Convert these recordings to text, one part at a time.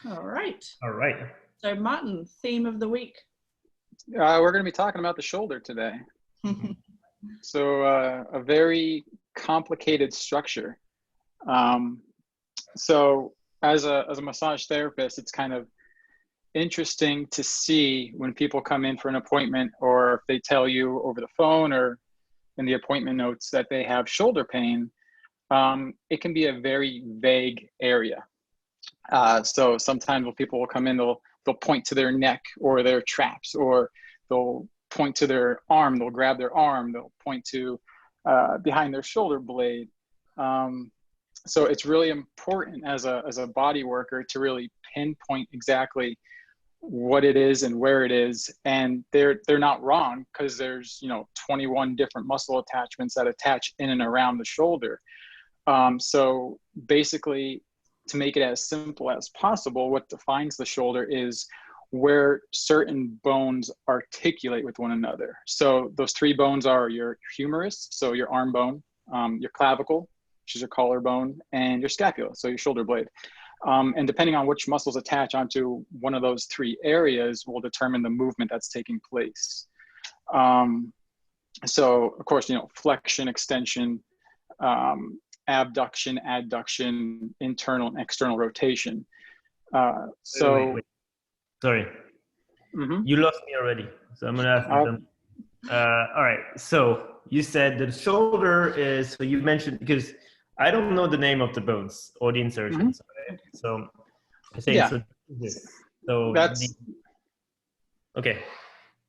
All right. All right. So Martin, theme of the week. We're going to be talking about the shoulder today. So a very complicated structure. So as a massage therapist, it's kind of interesting to see when people come in for an appointment, or if they tell you over the phone or in the appointment notes that they have shoulder pain. It can be a very vague area. So sometimes when people will come in, they'll point to their neck or their traps, or they'll point to their arm, they'll grab their arm, they'll point to behind their shoulder blade. So it's really important as a body worker to really pinpoint exactly what it is and where it is. And they're not wrong, because there's 21 different muscle attachments that attach in and around the shoulder. So basically, to make it as simple as possible, what defines the shoulder is where certain bones articulate with one another. So those three bones are your humerus, so your arm bone, your clavicle, which is your collarbone, and your scapula, so your shoulder blade. And depending on which muscles attach onto one of those three areas will determine the movement that's taking place. So of course, flexion, extension, abduction, adduction, internal and external rotation. Wait. Sorry. You lost me already. So I'm going to ask them. All right. So you said the shoulder is, so you mentioned, because I don't know the name of the bones or the insertions. Right? So I think so that's okay.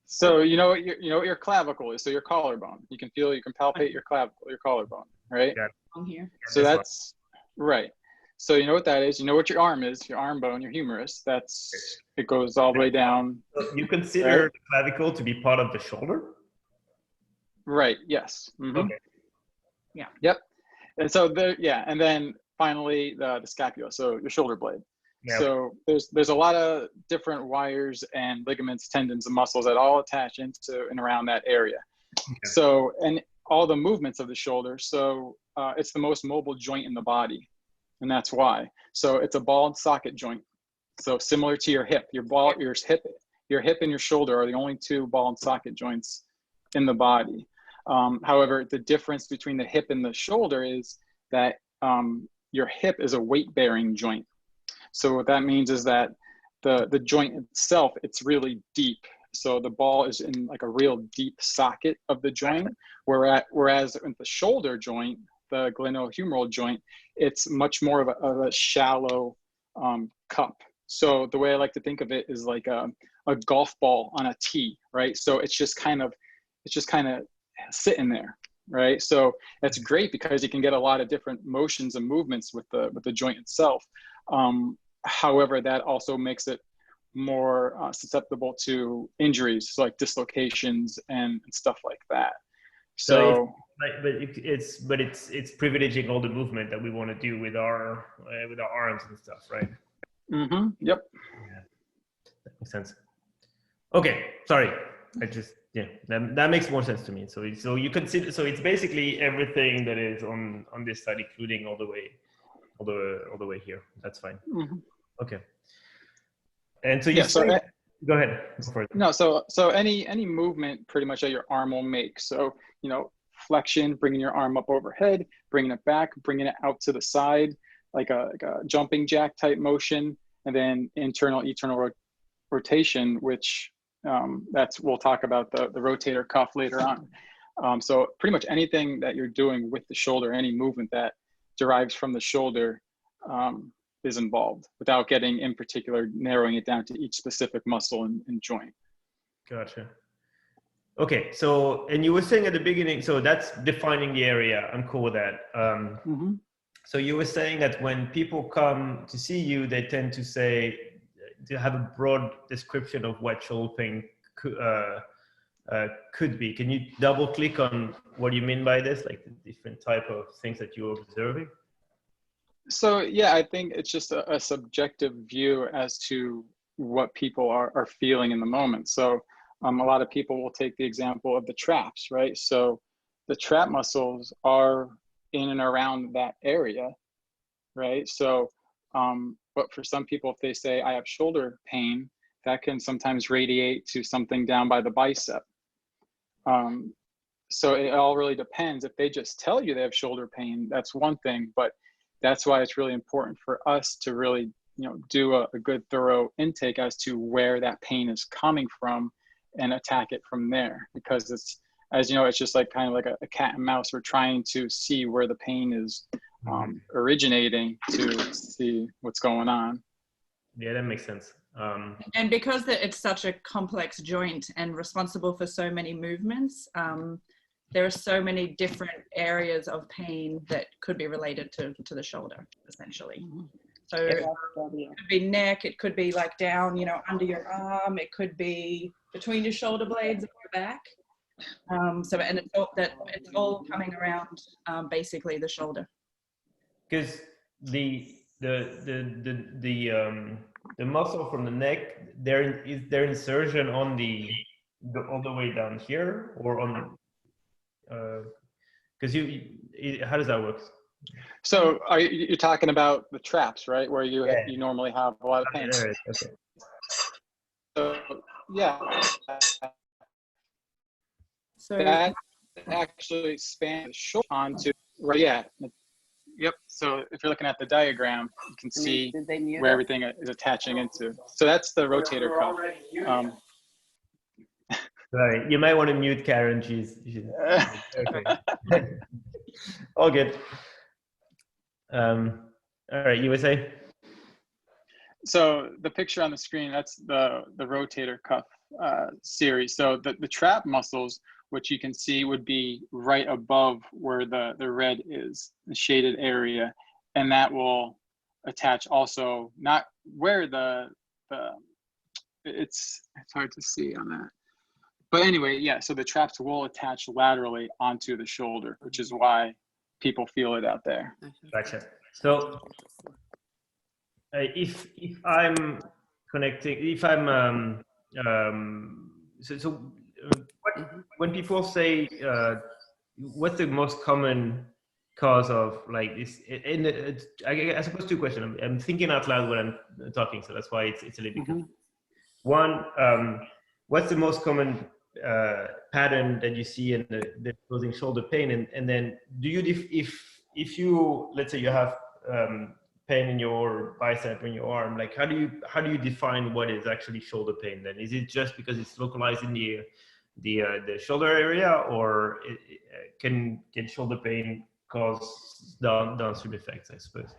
So you know what your clavicle is. So your collarbone. You can palpate your clavicle, your collarbone, right? Yeah. Here. So that's right. So you know what that is. You know what your arm is. Your arm bone, your humerus. It goes all the way down. So you consider the clavicle to be part of the shoulder? Right. Yes. Okay. Yeah. Yep. And so and then finally the scapula, so your shoulder blade. Yep. So there's a lot of different wires and ligaments, tendons, and muscles that all attach into and around that area. Okay. So, and all the movements of the shoulder. So it's the most mobile joint in the body, and that's why. So it's a ball and socket joint. So similar to your hip, your hip and your shoulder are the only two ball and socket joints in the body. However, the difference between the hip and the shoulder is that your hip is a weight-bearing joint. So what that means is that the joint itself, it's really deep. So the ball is in like a real deep socket of the joint, whereas with the shoulder joint, the glenohumeral joint, it's much more of a shallow cup. So the way I like to think of it is like a golf ball on a tee, right? So it's just kind of sitting there, right? So that's great because you can get a lot of different motions and movements with the joint itself. However, that also makes it more susceptible to injuries, so like dislocations and stuff like that. So it's privileging all the movement that we want to do with our arms and stuff, right? Mm-hmm. Yep. Yeah, that makes sense. Okay, sorry. That makes more sense to me. So you consider, so it's basically everything that is on this side, including all the way here. That's fine. Mm-hmm. Okay. And so go ahead. No, so any movement pretty much that your arm will make. So flexion, bringing your arm up overhead, bringing it back, bringing it out to the side, like a jumping jack type motion, and then internal rotation, which we'll talk about the rotator cuff later on. So pretty much anything that you're doing with the shoulder, any movement that derives from the shoulder is involved, without getting in particular narrowing it down to each specific muscle and joint. Gotcha. Okay, so, and you were saying at the beginning, so that's defining the area. I'm cool with that. So you were saying that when people come to see you, they tend to have a broad description of what shoulder pain could be. Can you double click on what you mean by this, like the different type of things that you're observing? So yeah, I think it's just a subjective view as to what people are feeling in the moment. So a lot of people will take the example of the traps, right? So the trap muscles are in and around that area, right? So but for some people, if they say, I have shoulder pain, that can sometimes radiate to something down by the bicep. So it all really depends. If they just tell you they have shoulder pain, that's one thing, but that's why it's really important for us to really, do a good thorough intake as to where that pain is coming from and attack it from there. Because it's, as you know, it's just like kind of like a cat and mouse. We're trying to see where the pain is originating to see what's going on. Yeah, that makes sense. And because it's such a complex joint and responsible for so many movements, there are so many different areas of pain that could be related to the shoulder, essentially. So it could be neck, it could be like down, under your arm, it could be between your shoulder blades and your back. And it's all coming around basically the shoulder. Because the muscle from the neck, is there insertion on all the way down here, or on because how does that work? So you're talking about the traps, right, where you normally have a lot of pain. There it is. Okay. So yeah, So that actually expands the shoulder onto right. Yeah. Yep. So if you're looking at the diagram, you can see where everything is attaching into. So that's the rotator cuff. Sorry, you might want to mute Karen. She's okay. All good. All right, you were saying? So the picture on the screen, that's the rotator cuff series. So the trap muscles, which you can see would be right above where the red is, the shaded area, and that will attach also, not where it's hard to see on that. But anyway, yeah, so the traps will attach laterally onto the shoulder, which is why people feel it out there. Gotcha. So if I'm connecting, if I'm when people say what's the most common cause of like this, I suppose two questions. I'm thinking out loud when I'm talking, so that's why it's a little bit confusing. One, what's the most common pattern that you see in the causing shoulder pain, and then do you if you, let's say you have pain in your bicep or in your arm, like how do you define what is actually shoulder pain? Then is it just because it's localized in the shoulder area, or can shoulder pain cause downstream effects, I suppose?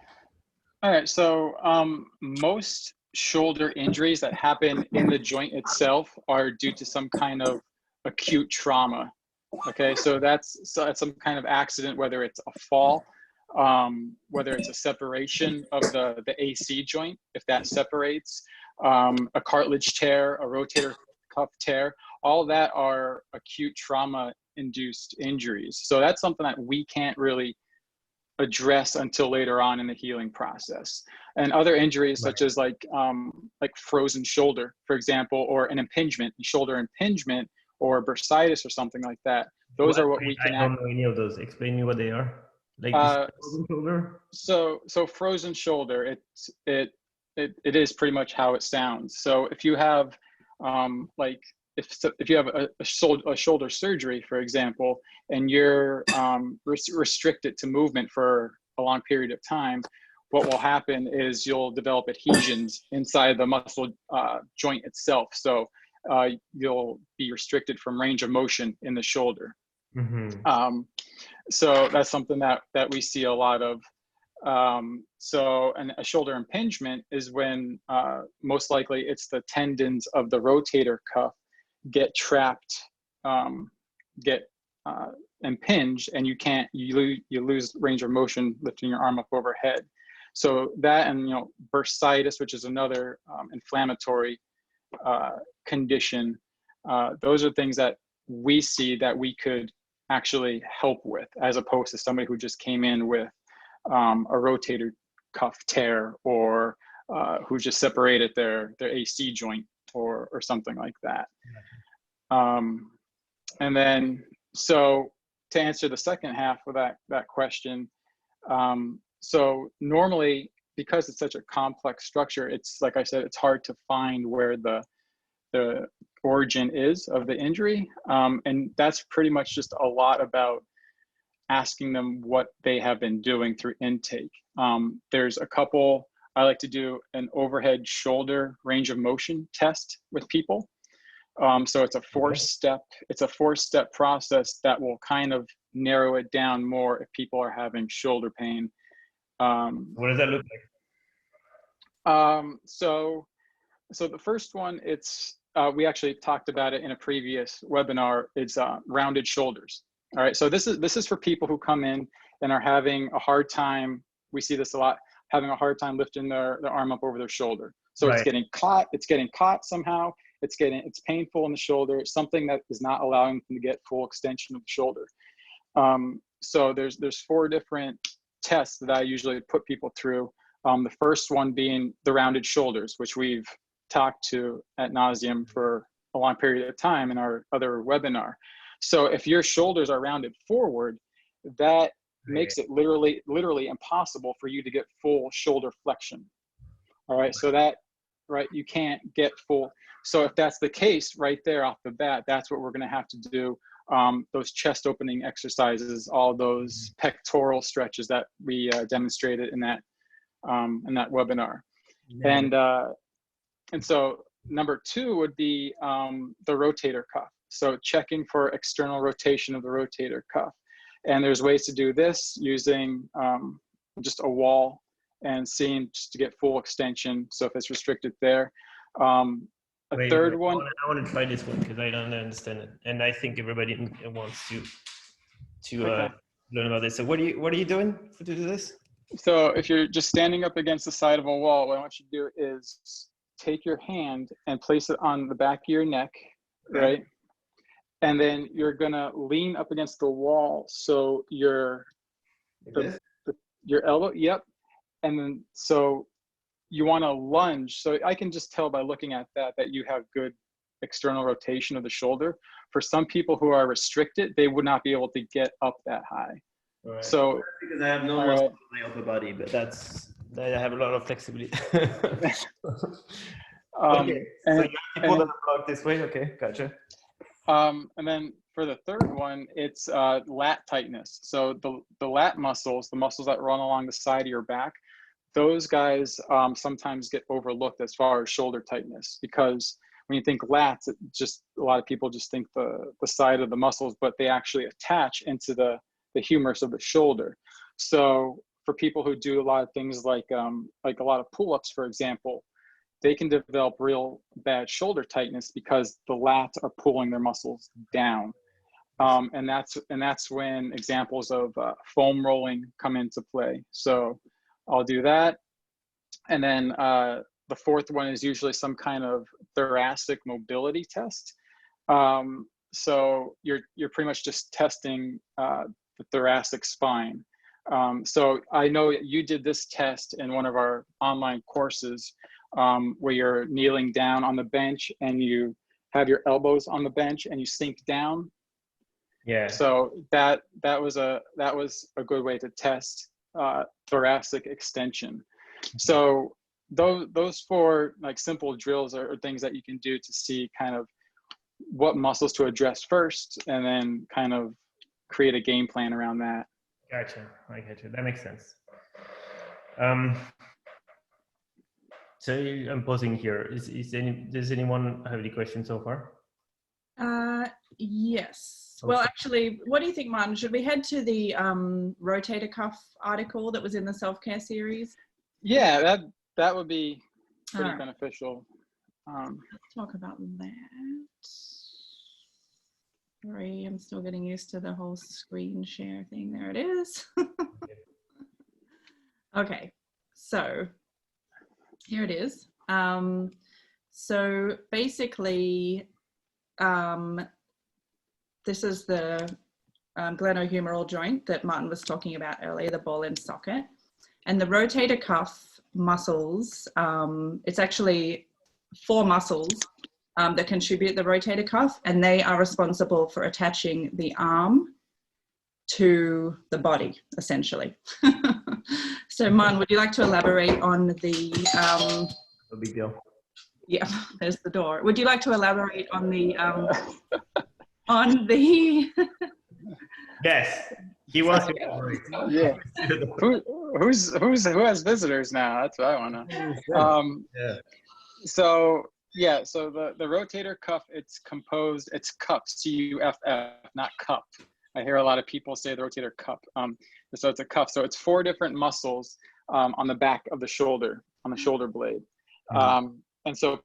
All right, so most shoulder injuries that happen in the joint itself are due to some kind of acute trauma. Okay, so that's some kind of accident, whether it's a fall, whether it's a separation of the AC joint, if that separates, a cartilage tear, a rotator cuff tear, all that are acute trauma-induced injuries. So that's something that we can't really address until later on in the healing process. And other injuries such as like frozen shoulder, for example, or an impingement, shoulder impingement, or bursitis or something like that. Those are what we can. I don't know any of those. Explain me what they are. Like frozen shoulder. So frozen shoulder, it is pretty much how it sounds. So if you have if you have a shoulder surgery, for example, and you're restricted to movement for a long period of time, what will happen is you'll develop adhesions inside the muscle joint itself. So you'll be restricted from range of motion in the shoulder. Mm-hmm. So that's something that we see a lot of. And a shoulder impingement is when most likely it's the tendons of the rotator cuff get trapped, get impinged, and you lose range of motion lifting your arm up overhead. So that, and bursitis, which is another inflammatory condition, those are things that we see that we could actually help with, as opposed to somebody who just came in with a rotator cuff tear, or who just separated their AC joint or something like that. And then, so to answer the second half of that question, so normally because it's such a complex structure, it's like I said, it's hard to find where the origin is of the injury. And that's pretty much just a lot about asking them what they have been doing through intake. There's a couple, I like to do an overhead shoulder range of motion test with people. So it's a four-step process that will kind of narrow it down more if people are having shoulder pain. What does that look like? So the first one, it's we actually talked about it in a previous webinar. It's rounded shoulders. All right. So this is for people who come in and are having a hard time. We see this a lot, having a hard time lifting their arm up over their shoulder. So It's getting caught. It's getting caught somehow. It's painful in the shoulder. It's something that is not allowing them to get full extension of the shoulder. So there's 4 different tests that I usually put people through. The first one being the rounded shoulders, which we've talked to ad nauseum for a long period of time in our other webinar. So if your shoulders are rounded forward, that makes it literally impossible for you to get full shoulder flexion. All right, so that, right, you can't get full. So if that's the case right there off the bat, that's what we're gonna have to do. Those chest opening exercises, all those pectoral stretches that we demonstrated in that webinar. Yeah. And so number 2 would be the rotator cuff. So checking for external rotation of the rotator cuff. And there's ways to do this using just a wall and seeing just to get full extension. So if it's restricted there. Third one. I want to try this one because I don't understand it. And I think everybody wants to learn about this. So what are you doing to do this? So if you're just standing up against the side of a wall, what I want you to do is take your hand and place it on the back of your neck, right? And then you're gonna lean up against the wall. So your elbow, yep. And then, so you wanna lunge. So I can just tell by looking at that you have good external rotation of the shoulder. For some people who are restricted, they would not be able to get up that high. Right. So because I have no muscle in my upper body, but I have a lot of flexibility. Okay, so you have to pull the block this way. Okay, gotcha. And then for the third one, it's lat tightness. So the lat muscles, the muscles that run along the side of your back, those guys sometimes get overlooked as far as shoulder tightness, because when you think lats, a lot of people just think the side of the muscles, but they actually attach into the humerus of the shoulder. So for people who do a lot of things like a lot of pull-ups, for example, they can develop real bad shoulder tightness because the lats are pulling their muscles down. And that's when examples of foam rolling come into play. So I'll do that. And then the fourth one is usually some kind of thoracic mobility test. So you're pretty much just testing the thoracic spine. So I know you did this test in one of our online courses where you're kneeling down on the bench and you have your elbows on the bench and you sink down. Yeah. So that was a good way to test thoracic extension. So those 4 like simple drills are things that you can do to see kind of what muscles to address first, and then kind of create a game plan around that. Gotcha. I get you. That makes sense. So I'm pausing here. Does anyone have any questions so far? Yes. Okay. Well, actually, what do you think, Martin? Should we head to the rotator cuff article that was in the self-care series? Yeah, that would be pretty beneficial. Let's talk about that. Sorry, I'm still getting used to the whole screen share thing. There it is. Okay, so here it is. So basically, this is the glenohumeral joint that Martin was talking about earlier, the ball and socket. And the rotator cuff muscles, it's actually 4 muscles that contribute the rotator cuff, and they are responsible for attaching the arm to the body, essentially. So Man, would you like to elaborate on the, No big deal. yeah, there's the door. Would you like to elaborate on the, Yes, he wants to elaborate. Yeah. Who has visitors now? That's what I want to know. Yeah. So the rotator cuff, it's cuff, C-U-F-F, not cup. I hear a lot of people say the rotator cuff. So it's a cuff. So it's 4 different muscles on the back of the shoulder, on the shoulder blade. And so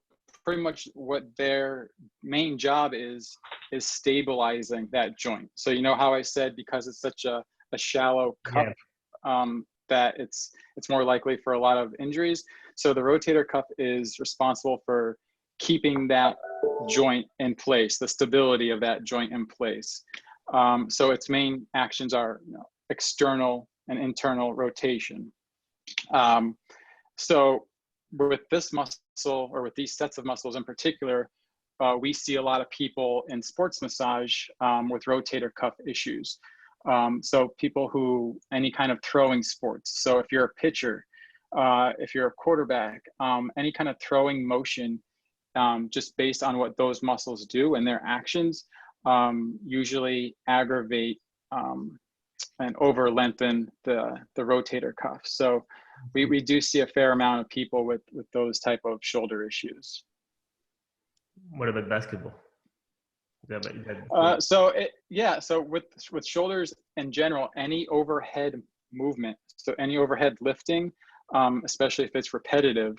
pretty much what their main job is stabilizing that joint. So you know how I said, because it's such a shallow cup, that it's more likely for a lot of injuries. So the rotator cuff is responsible for keeping that joint in place, the stability of that joint in place. So its main actions are external and internal rotation. So with this muscle, or with these sets of muscles in particular, we see a lot of people in sports massage with rotator cuff issues. So people who, any kind of throwing sports. So if you're a pitcher, if you're a quarterback, any kind of throwing motion, just based on what those muscles do and their actions, usually aggravate and over lengthen the rotator cuff. So we do see a fair amount of people with those type of shoulder issues. What about basketball? So with shoulders in general, any overhead movement, so any overhead lifting, especially if it's repetitive,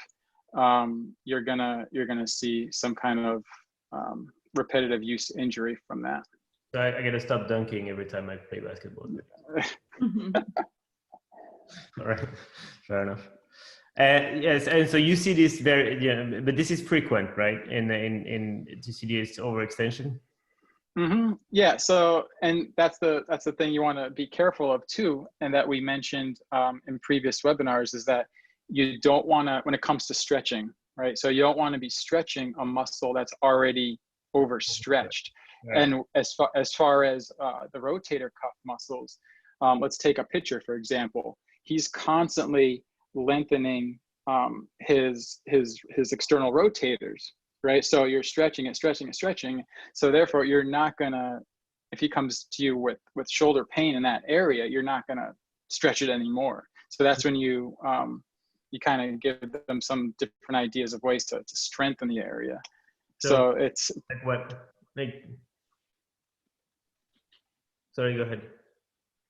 you're gonna see some kind of repetitive use injury from that. So I gotta stop dunking every time I play basketball. All right, fair enough. Yes, and so you see this but this is frequent, right? In to see this overextension. Yeah. So, and that's the thing you want to be careful of too, and that we mentioned in previous webinars, is that you don't want to, when it comes to stretching, right? So you don't want to be stretching a muscle that's already overstretched. Right. And as far as the rotator cuff muscles, let's take a pitcher, for example. He's constantly lengthening his external rotators, right? So you're stretching it. So therefore, you're not gonna, if he comes to you with shoulder pain in that area, you're not gonna stretch it anymore. So that's when you kind of give them some different ideas of ways to strengthen the area. So it's like what? Like, sorry, go ahead.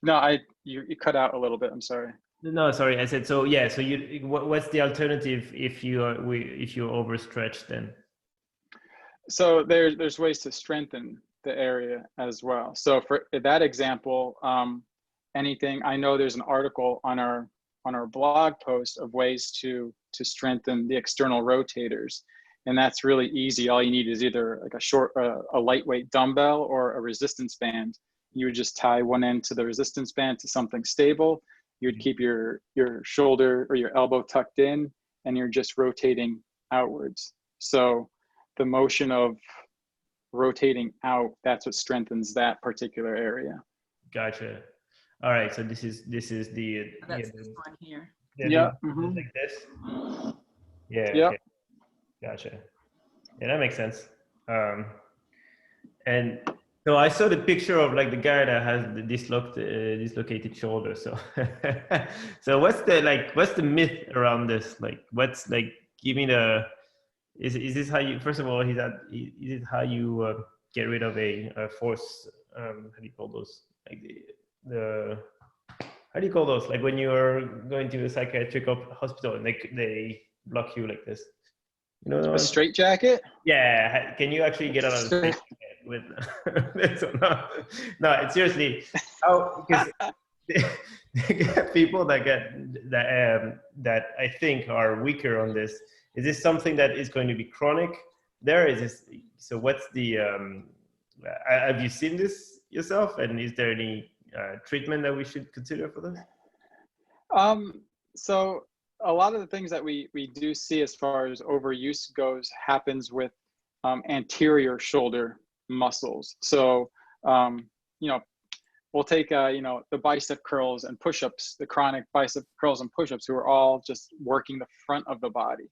No, you cut out a little bit. I'm sorry. No, sorry. I said so. Yeah. So what's the alternative if you overstretched then? So there's ways to strengthen the area as well. So for that example, anything, I know there's an article on our blog post of ways to strengthen the external rotators, and that's really easy. All you need is either like a lightweight dumbbell or a resistance band. You would just tie one end to the resistance band to something stable. You would keep your shoulder or your elbow tucked in, and you're just rotating outwards. So the motion of rotating out, that's what strengthens that particular area. Gotcha. All right. So this is the that's this one here. Yeah. Like this. Yeah. Yeah. Okay. Gotcha. Yeah, that makes sense. And so I saw the picture of like the guy that has the dislocated shoulder. So, so what's the myth around this? Like, what's like? Give me the. Is this how you? First of all, is it how you get rid of a force? How do you call those? Like the how do you call those? Like when you're going to a psychiatric hospital and they block you like this. You know, a straitjacket? Yeah. Can you actually get out of the straitjacket with this or not? No, seriously. How? Because they get people that that I think are weaker on this. Is this something that is going to be chronic? Is this? So what's the? Have you seen this yourself? And is there any treatment that we should consider for this? So a lot of the things that we do see as far as overuse goes happens with anterior shoulder muscles. So, we'll take, the bicep curls and push-ups, the chronic bicep curls and push-ups, who are all just working the front of the body.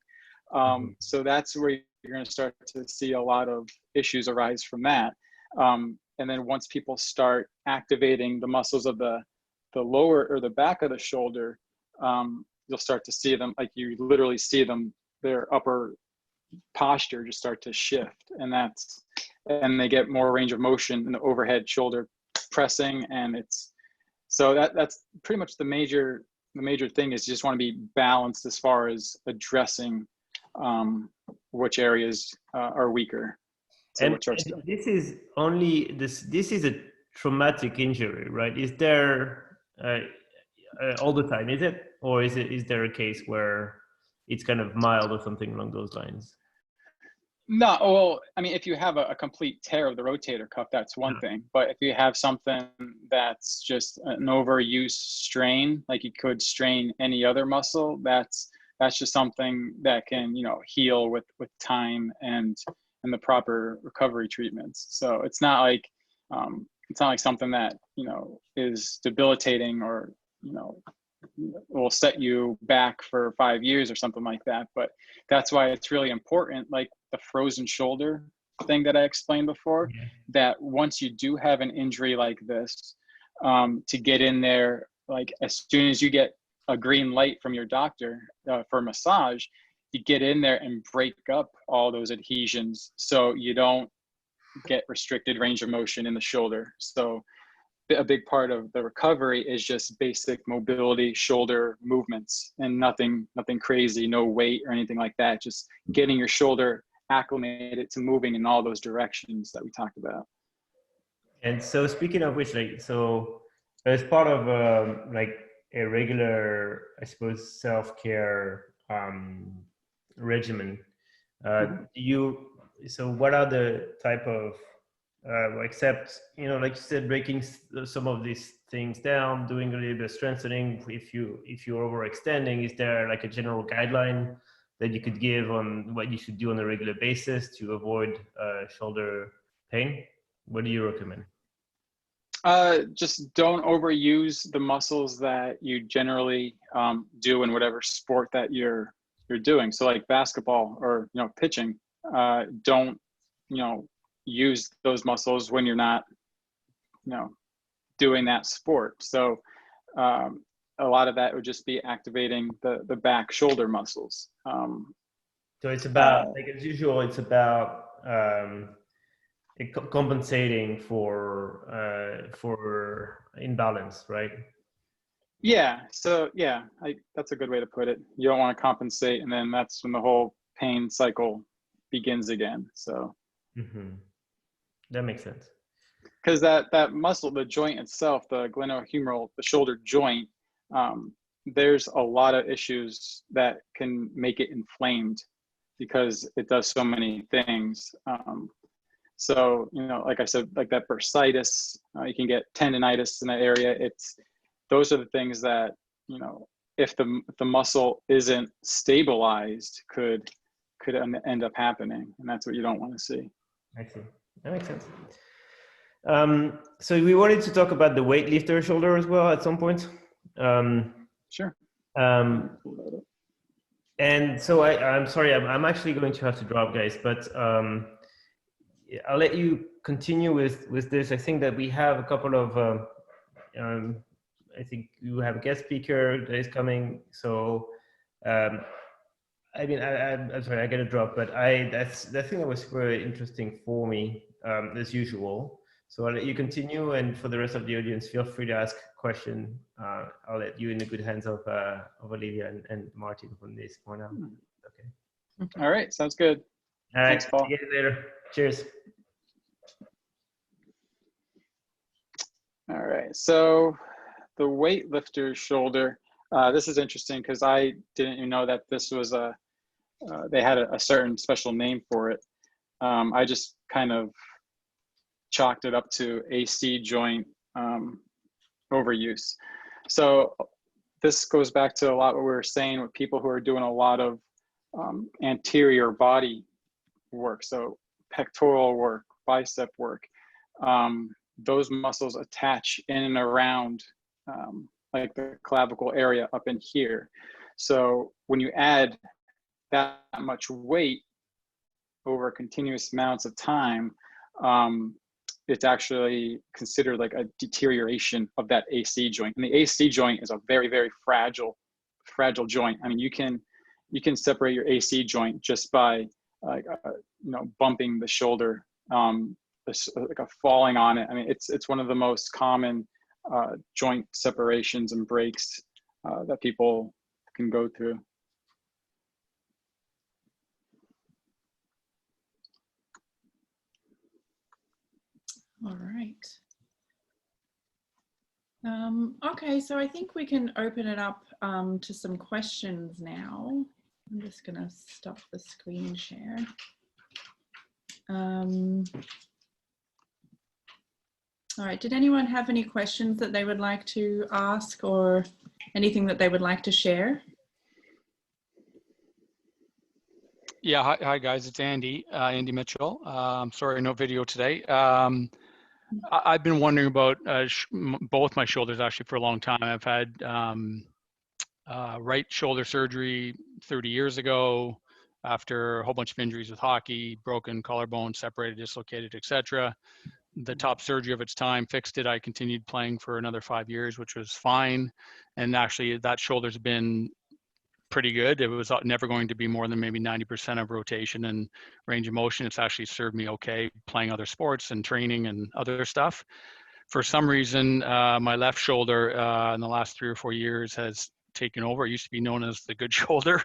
So that's where you're going to start to see a lot of issues arise from that. And then once people start activating the muscles of the lower or the back of the shoulder, you'll start to see them, like you literally see them, their upper posture just start to shift, and they get more range of motion in the overhead shoulder pressing. And that's pretty much the major thing, is you just want to be balanced as far as addressing which areas are weaker. So and this is only this is a traumatic injury, right? Is there all the time, is it, or is there a case where it's kind of mild or something along those lines? No, well, I mean, if you have a complete tear of the rotator cuff, that's one thing. But if you have something that's just an overuse strain, like you could strain any other muscle, that's just something that can, heal with time and the proper recovery treatments. So it's not like something that, is debilitating or, will set you back for 5 years or something like that. But that's why it's really important, like the frozen shoulder thing that I explained before, that once you do have an injury like this, to get in there, like as soon as you get a green light from your doctor for massage, you get in there and break up all those adhesions so you don't get restricted range of motion in the shoulder. So a big part of the recovery is just basic mobility, shoulder movements, and nothing crazy, no weight or anything like that. Just getting your shoulder acclimated to moving in all those directions that we talked about. And so, speaking of which, so as part of a regular, I suppose, self-care regimen, so what are the type of except, like you said, breaking some of these things down, doing a little bit of strengthening. If you're overextending, is there like a general guideline that you could give on what you should do on a regular basis to avoid shoulder pain? What do you recommend? Just don't overuse the muscles that you generally do in whatever sport that you're doing. So like basketball or pitching, don't use those muscles when you're not doing that sport. So a lot of that would just be activating the back shoulder muscles. So it's about, like as usual, it's about compensating for imbalance, right? Yeah. So yeah, that's a good way to put it. You don't want to compensate, and then that's when the whole pain cycle begins again. So that makes sense. Because that muscle, the joint itself, the glenohumeral, the shoulder joint, there's a lot of issues that can make it inflamed because it does so many things. So, like I said, like that bursitis, you can get tendonitis in that area. Those are the things that, if the muscle isn't stabilized, could end up happening. And that's what you don't want to see. I see. That makes sense. So we wanted to talk about the weightlifter shoulder as well at some point. Sure. And so I'm sorry, I'm actually going to have to drop, guys, but I'll let you continue with this. I think that we have a couple of, I think you have a guest speaker that is coming. So, I mean, I'm sorry, I got to drop, but that thing that was very interesting for me, as usual. So I'll let you continue, and for the rest of the audience, feel free to ask a question. I'll let you in the good hands of Olivia and Martin from this point on. Okay. All right, sounds good. All right, thanks, Paul. See you later. Cheers. All right, so the weightlifter shoulder. This is interesting because I didn't even know that this was they had a certain special name for it. I just kind of chalked it up to AC joint overuse. So this goes back to a lot what we were saying with people who are doing a lot of anterior body work. So pectoral work, bicep work. those muscles attach in and around like the clavicle area up in here. So when you add that much weight over continuous amounts of time, it's actually considered like a deterioration of that AC joint. And the AC joint is a very, very fragile joint. I mean, you can separate your AC joint just by bumping the shoulder, like a falling on it. I mean, it's one of the most common joint separations and breaks that people can go through. All right. Okay, so I think we can open it up to some questions now. I'm just going to stop the screen share. All right, did anyone have any questions that they would like to ask or anything that they would like to share? Yeah, hi guys, it's Andy, Andy Mitchell. Sorry, no video today. I've been wondering about both my shoulders actually for a long time. I've had right shoulder surgery 30 years ago after a whole bunch of injuries with hockey, broken collarbone, separated, dislocated, etc. The top surgery of its time fixed it. I continued playing for another 5 years, which was fine. And actually that shoulder's been pretty good. It was never going to be more than maybe 90% of rotation and range of motion. It's actually served me okay playing other sports and training and other stuff. For some reason, my left shoulder in the last 3 or 4 years has taken over. It used to be known as the good shoulder,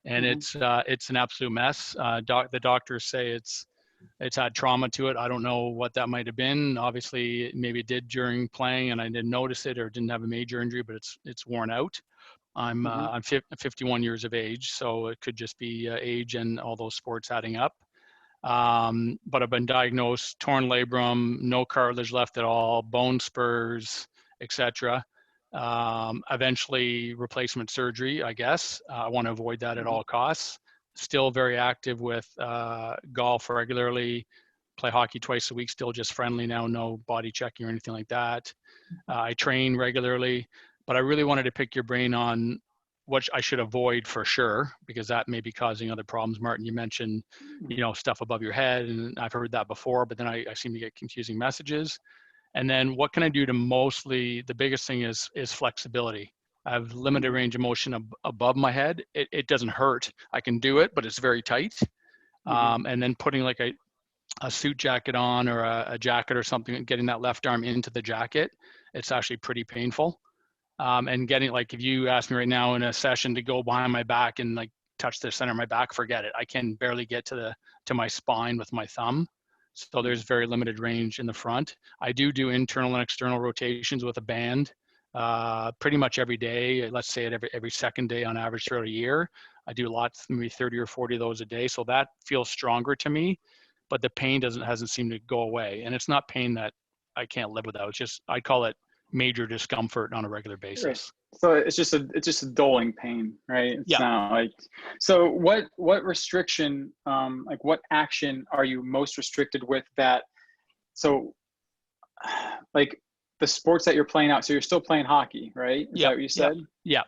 and it's an absolute mess. The doctors say it's had trauma to it. I don't know what that might have been. Obviously, maybe it did during playing and I didn't notice it or didn't have a major injury, but it's worn out. I'm 51 years of age, so it could just be age and all those sports adding up. But I've been diagnosed torn labrum, no cartilage left at all, bone spurs, etc. Eventually replacement surgery, I guess. I want to avoid that at all costs. Still very active with golf regularly, play hockey twice a week, still just friendly now, no body checking or anything like that. I train regularly. But I really wanted to pick your brain on what I should avoid for sure, because that may be causing other problems. Martin, you mentioned, stuff above your head, and I've heard that before, but then I seem to get confusing messages. And then what can I do to mostly, the biggest thing is flexibility. I have limited range of motion above my head. It doesn't hurt. I can do it, but it's very tight. And then putting like a suit jacket on or a jacket or something, and getting that left arm into the jacket, it's actually pretty painful. And getting, like, if you ask me right now in a session to go behind my back and like touch the center of my back, forget it. I can barely get to my spine with my thumb. So there's very limited range in the front. I do internal and external rotations with a band pretty much every day. Let's say every second day on average throughout a year. I do lots, maybe 30 or 40 of those a day. So that feels stronger to me, but the pain hasn't seemed to go away. And it's not pain that I can't live without. It's just, I call it major discomfort on a regular basis. Right. So it's just a dulling pain, right? It's not like, so what restriction, like what action are you most restricted with that? So like the sports that you're playing out, so you're still playing hockey, right? Is that what you said? Yeah.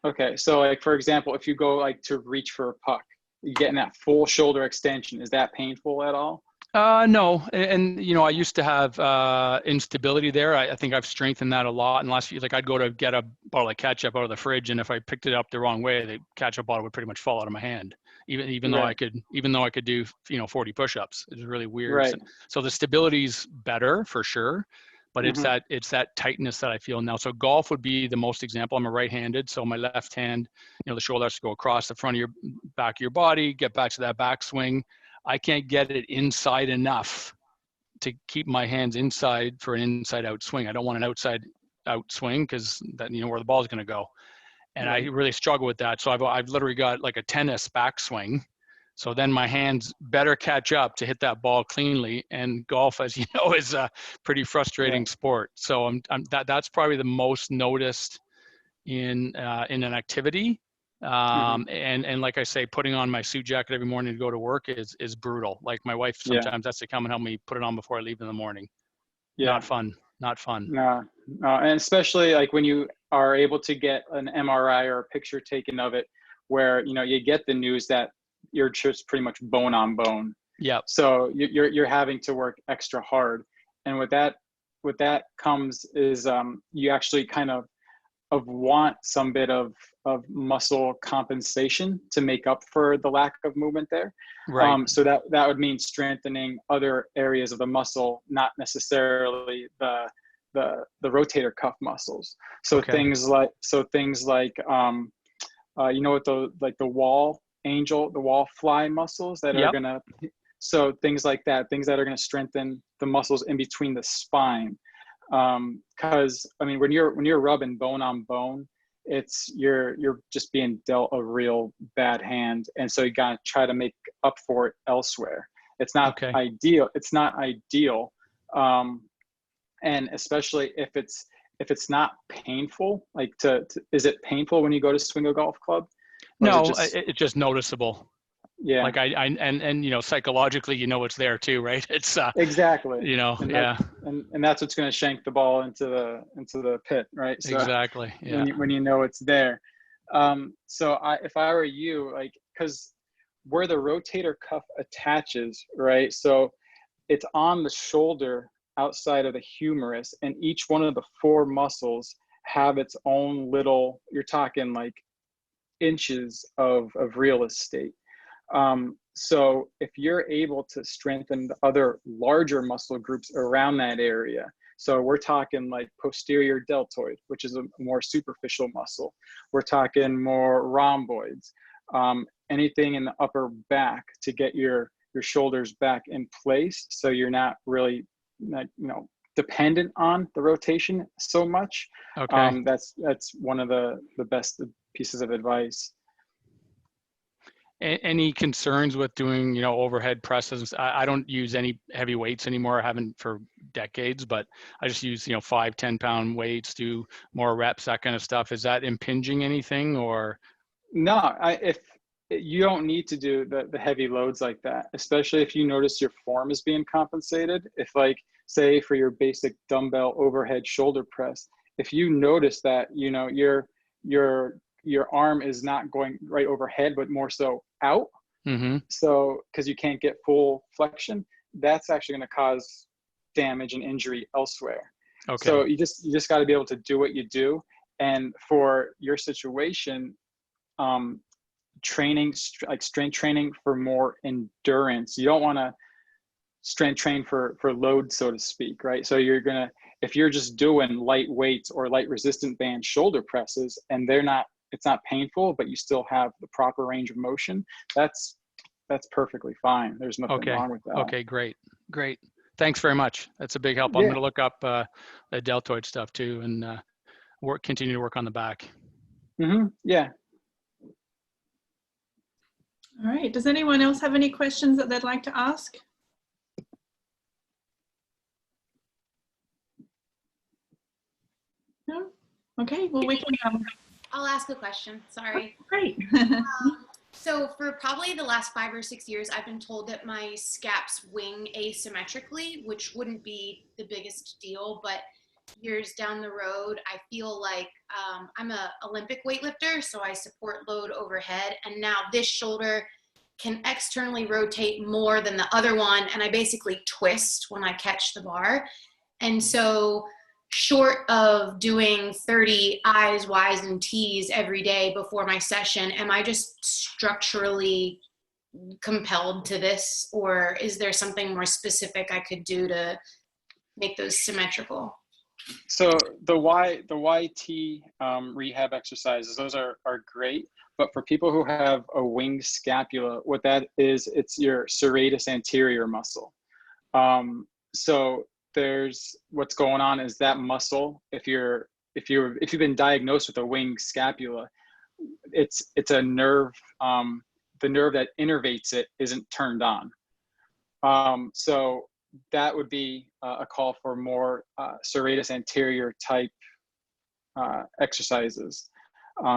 Okay. So like, for example, if you go like to reach for a puck, you getting that full shoulder extension, is that painful at all? No, and I used to have instability there. I think I've strengthened that a lot. And last year, like I'd go to get a bottle of ketchup out of the fridge, and if I picked it up the wrong way, the ketchup bottle would pretty much fall out of my hand. Even though I could do 40 push-ups. It was really weird. Right. So the stability's better for sure, but it's that tightness that I feel now. So golf would be the most example. I'm a right-handed, so my left hand, the shoulder has to go across the front of your back of your body, get back to that backswing. I can't get it inside enough to keep my hands inside for an inside out swing. I don't want an outside out swing because that where the ball is going to go. And I really struggle with that. So I've literally got like a tennis backswing. So then my hands better catch up to hit that ball cleanly. And golf, as you know, is a pretty frustrating sport. So that's probably the most noticed in an activity. And like I say, putting on my suit jacket every morning to go to work is brutal. Like my wife sometimes has to come and help me put it on before I leave in the morning. Not fun. Not fun. No, and especially like when you are able to get an MRI or a picture taken of it, where you get the news that you're just pretty much bone on bone. Yeah. So you're having to work extra hard, and with that comes is you actually kind of want some bit of muscle compensation to make up for the lack of movement there. Right. So that would mean strengthening other areas of the muscle, not necessarily the rotator cuff muscles. So things like what the wall fly muscles that are gonna, so things like that, things that are gonna strengthen the muscles in between the spine. Because I mean, when you're rubbing bone on bone, you're just being dealt a real bad hand, and so you gotta try to make up for it elsewhere. It's not ideal. It's not ideal, and especially if it's not painful. Like, is it painful when you go to swing a golf club? No, it's just noticeable. Yeah. Like and psychologically, it's there too, right? It's exactly. And that's what's going to shank the ball into the pit, right? So exactly. Yeah. When it's there. So if I were you, like, because where the rotator cuff attaches, right? So it's on the shoulder outside of the humerus, and each one of the 4 muscles have its own little, you're talking like inches of real estate. So if you're able to strengthen the other larger muscle groups around that area, so we're talking like posterior deltoid, which is a more superficial muscle. We're talking more rhomboids, anything in the upper back to get your shoulders back in place, so you're not really dependent on the rotation so much. That's one of the best pieces of advice. Any concerns with doing, overhead presses? I don't use any heavy weights anymore. I haven't for decades, but I just use, 5-10 pound weights, do more reps, that kind of stuff. Is that impinging anything, or? No, if you don't need to do the heavy loads like that, especially if you notice your form is being compensated. If, like, say for your basic dumbbell overhead shoulder press, if you notice that, your arm is not going right overhead, but more so out. Mm-hmm. So, because you can't get full flexion, that's actually going to cause damage and injury elsewhere. So you just got to be able to do what you do. And for your situation, training, like strength training for more endurance, you don't want to strength train for load, so to speak, right? So if you're just doing light weights or light resistant band shoulder presses, and it's not painful, but you still have the proper range of motion, that's perfectly fine. There's nothing wrong with that. Okay, great. Thanks very much. That's a big help. I'm going to look up the deltoid stuff too, and continue to work on the back. Mm-hmm. Yeah. All right. Does anyone else have any questions that they'd like to ask? No? Okay. Well, we can. I'll ask a question. Sorry. Oh, great. So for probably the last 5 or 6 years, I've been told that my scaps wing asymmetrically, which wouldn't be the biggest deal, but years down the road, I feel like I'm a Olympic weightlifter, so I support load overhead, and now this shoulder can externally rotate more than the other one, and I basically twist when I catch the bar. And so short of doing 30 I's, Y's, and T's every day before my session, am I just structurally compelled to this, or is there something more specific I could do to make those symmetrical? So the YT rehab exercises, those are great, but for people who have a winged scapula, what that is, it's your serratus anterior muscle. So there's what's going on is that muscle, if you've been diagnosed with a winged scapula, it's a nerve, the nerve that innervates it isn't turned on. So that would be a call for more serratus anterior type exercises.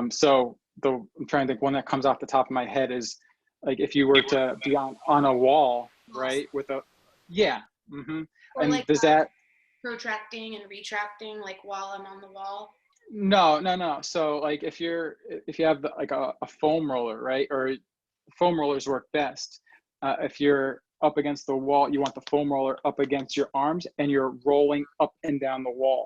So I'm trying to think, one that comes off the top of my head is like if you were to be on a wall, right, with a, yeah. Mm-hmm. And like, does that, protracting and retracting like while I'm on the wall? No. So like if you have like a foam roller, right? Or foam rollers work best. If you're up against the wall, you want the foam roller up against your arms and you're rolling up and down the wall,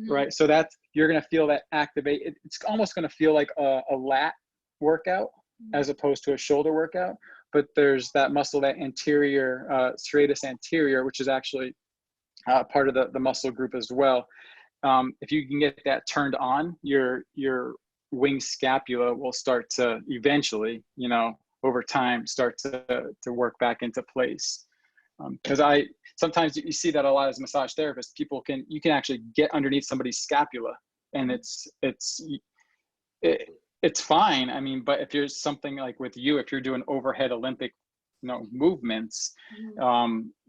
right? So that's, you're going to feel that activate. It's almost going to feel like a lat workout as opposed to a shoulder workout. But there's that muscle, that anterior, serratus anterior, which is actually part of the muscle group as well. If you can get that turned on, your wing scapula will start to eventually, over time, start to work back into place. Because sometimes you see that a lot as a massage therapist, you can actually get underneath somebody's scapula, and it's fine. I mean, but if you're something like with you, if you're doing overhead Olympic, movements,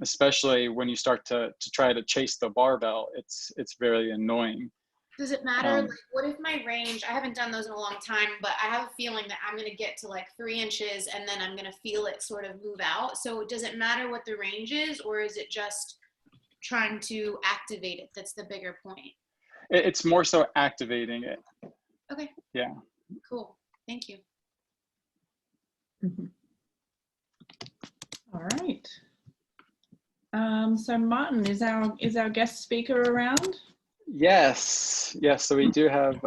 especially when you start to try to chase the barbell, it's very annoying. Does it matter? Like, what if my range, I haven't done those in a long time, but I have a feeling that I'm going to get to like 3 inches and then I'm going to feel it sort of move out. So does it matter what the range is, or is it just trying to activate it that's the bigger point? It's more so activating it. Okay. Yeah. Cool. Thank you. All right. So Martin, is our guest speaker around? Yes. So we do have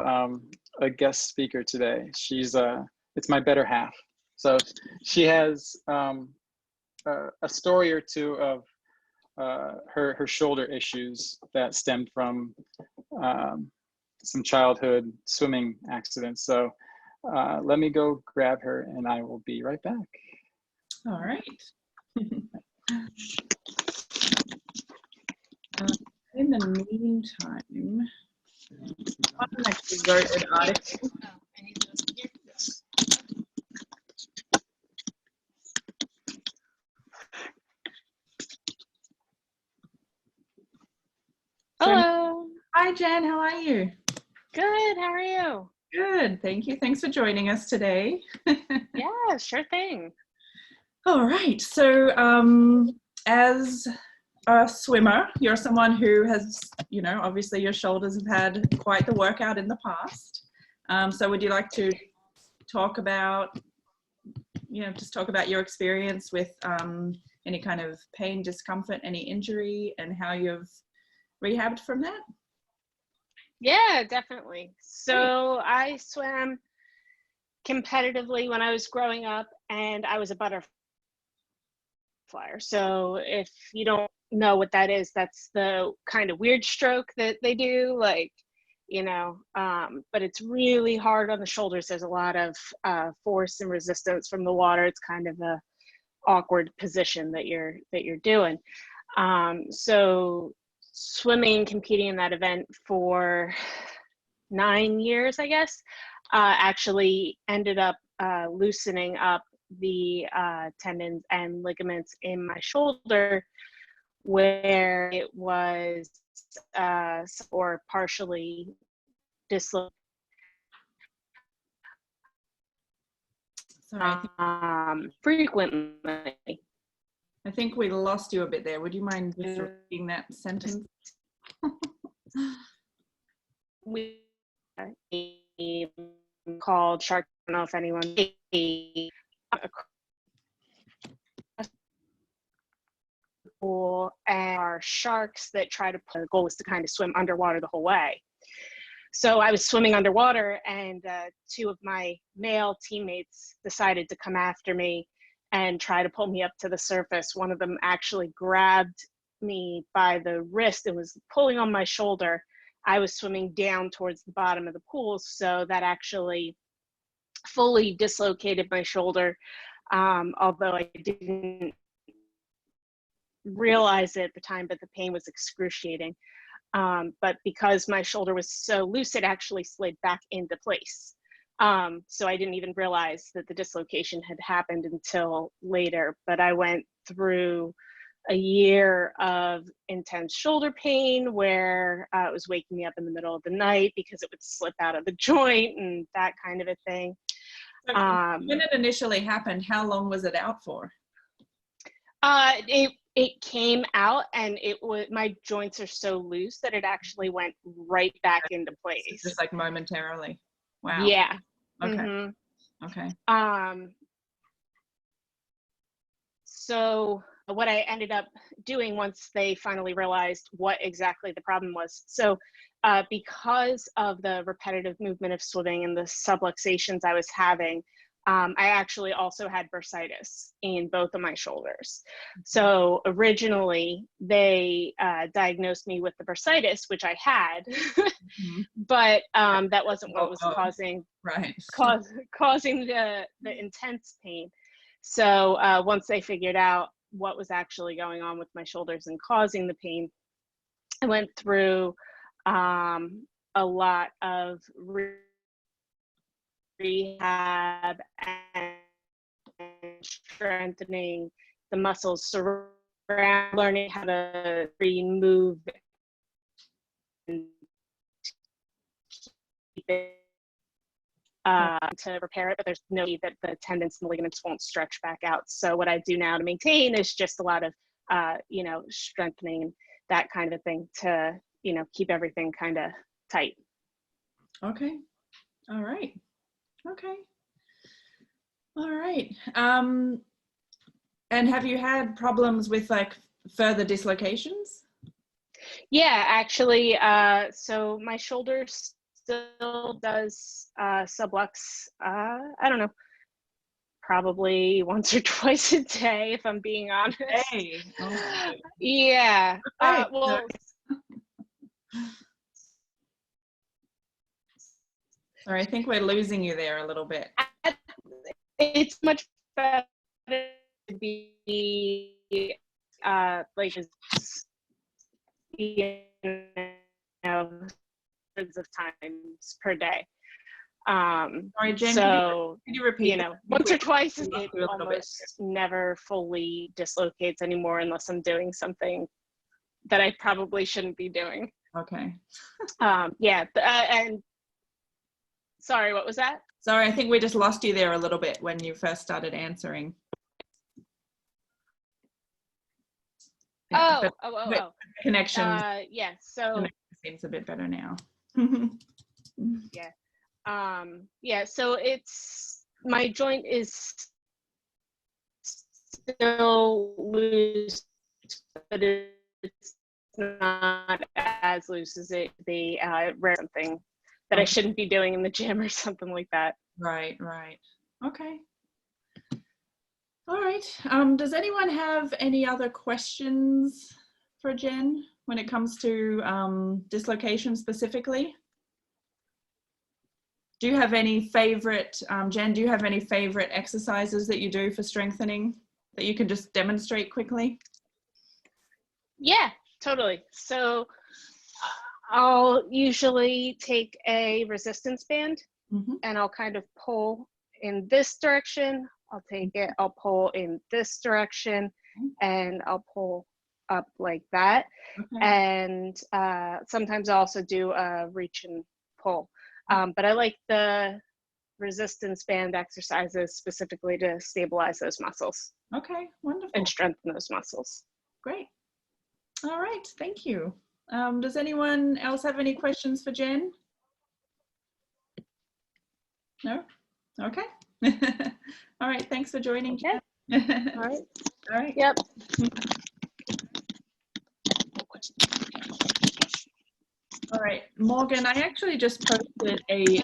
a guest speaker today. She's it's my better half. So she has a story or two of her shoulder issues that stemmed from some childhood swimming accidents. So let me go grab her and I will be right back. All right. In the meantime, Martin actually wrote an article. I need those here. Yes. Hello. Hi, Jen. How are you? Good. How are you? Good. Thank you. Thanks for joining us today. Yeah, sure thing. All right. So as a swimmer, you're someone who has, obviously your shoulders have had quite the workout in the past. So would you like to talk about, just talk about your experience with any kind of pain, discomfort, any injury, and how you've rehabbed from that? Yeah, definitely. So I swam competitively when I was growing up, and I was a butterfly. So if you don't know what that is, that's the kind of weird stroke that they do, like, but it's really hard on the shoulders. There's a lot of force and resistance from the water. It's kind of a awkward position that you're doing. So swimming, competing in that event for 9 years, I guess, actually ended up loosening up the tendons and ligaments in my shoulder, where it was or partially dislocated. Frequently. I think we lost you a bit there. Would you mind just repeating that sentence? We called shark. I don't know if anyone pool, and are sharks that try to play. The goal is to kind of swim underwater the whole way. So I was swimming underwater, and 2 of my male teammates decided to come after me and try to pull me up to the surface. One of them actually grabbed me by the wrist and was pulling on my shoulder. I was swimming down towards the bottom of the pool, so that actually fully dislocated my shoulder, although I didn't realize it at the time, but the pain was excruciating. But because my shoulder was so loose, it actually slid back into place. So I didn't even realize that the dislocation had happened until later. But I went through a year of intense shoulder pain where it was waking me up in the middle of the night because it would slip out of the joint and that kind of a thing. So when it initially happened, how long was it out for? it came out, and it was, my joints are so loose that it actually went right back into place. Just like momentarily. Wow. Yeah. Okay. Mm-hmm. Okay. So what I ended up doing once they finally realized what exactly the problem was. So because of the repetitive movement of swimming and the subluxations I was having, I actually also had bursitis in both of my shoulders. So originally they diagnosed me with the bursitis, which I had, but that wasn't what was causing the intense pain. So once they figured out what was actually going on with my shoulders and causing the pain, I went through a lot of rehab and strengthening the muscles surrounding, learning how to remove and keep it to repair it, but there's no need that the tendons and ligaments won't stretch back out. So what I do now to maintain is just a lot of, you know, strengthening, that kind of thing to, you know, keep everything kind of tight. Okay. All right. Okay. All right. And have you had problems with like further dislocations? Yeah, actually, so my shoulder still does sublux, I don't know, probably once or twice a day, if I'm being honest. Hey. Oh. Yeah. Okay. Well, sorry, I think we're losing you there a little bit. it's much better to be like, you know, hundreds of times per day. Sorry, Jen, so can you repeat? You know, once or twice, it almost never fully dislocates anymore unless I'm doing something that I probably shouldn't be doing. Okay. Yeah, and sorry, what was that? Sorry, I think we just lost you there a little bit when you first started answering. Yeah, connection. Yeah, so seems a bit better now. Yeah. Yeah, so it's, my joint is still loose, but it's not as loose as it be. Rare something that I shouldn't be doing in the gym or something like that. Right, right. Okay. All right. Does anyone have any other questions for Jen when it comes to dislocation specifically? Do you have any favorite, Jen, do you have any favorite exercises that you do for strengthening that you can just demonstrate quickly? Yeah, totally. So I'll usually take a resistance band and I'll kind of pull in this direction. I'll pull in this direction and I'll pull up like that. Okay. And sometimes I also do a reach and pull. But I like the resistance band exercises specifically to stabilize those muscles. Okay, wonderful. And strengthen those muscles. Great. All right, thank you. Does anyone else have any questions for Jen? No? Okay. All right, thanks for joining, Jen. All right. All right. Yep. All right, Morgan, I actually just posted a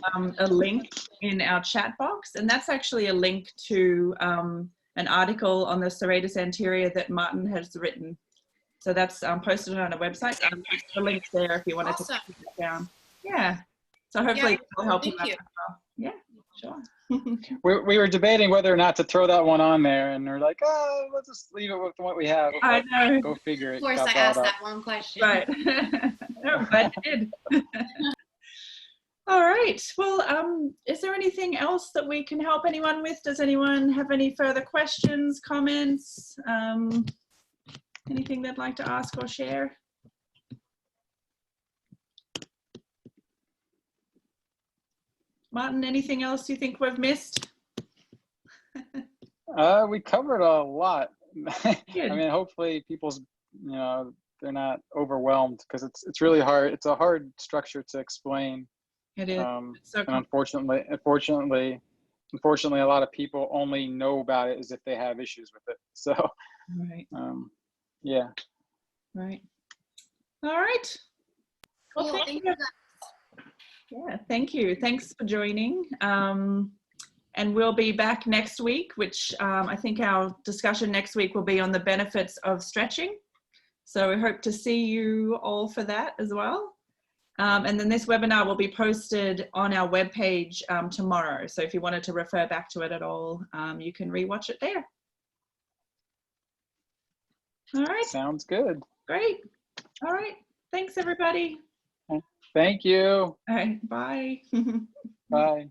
link in our chat box, and that's actually a link to an article on the serratus anterior that Martin has written. So that's posted on our website. The link's there if you wanted to take it down. Yeah. So hopefully it'll help you out as well. Yeah, sure. we were debating whether or not to throw that one on there, and we're like, oh, let's just leave it with what we have. I know. Go figure it. Of course, I asked that one question. Right. No, I'm glad you did. All right. Well, is there anything else that we can help anyone with? Does anyone have any further questions, comments, anything they'd like to ask or share? Martin, anything else you think we've missed? We covered a lot. I mean, hopefully people's, you know, they're not overwhelmed, because it's really hard. It's a hard structure to explain. It is. It's so and unfortunately, a lot of people only know about it as if they have issues with it. So, right. Yeah. Right. All right. Well, Cool. thank you. Yeah, thank you. Thanks for joining. And we'll be back next week, which I think our discussion next week will be on the benefits of stretching. So we hope to see you all for that as well. And then this webinar will be posted on our webpage tomorrow. So if you wanted to refer back to it at all, you can rewatch it there. All right. Sounds good. Great. All right. Thanks, everybody. Thank you. All right. Bye. Bye.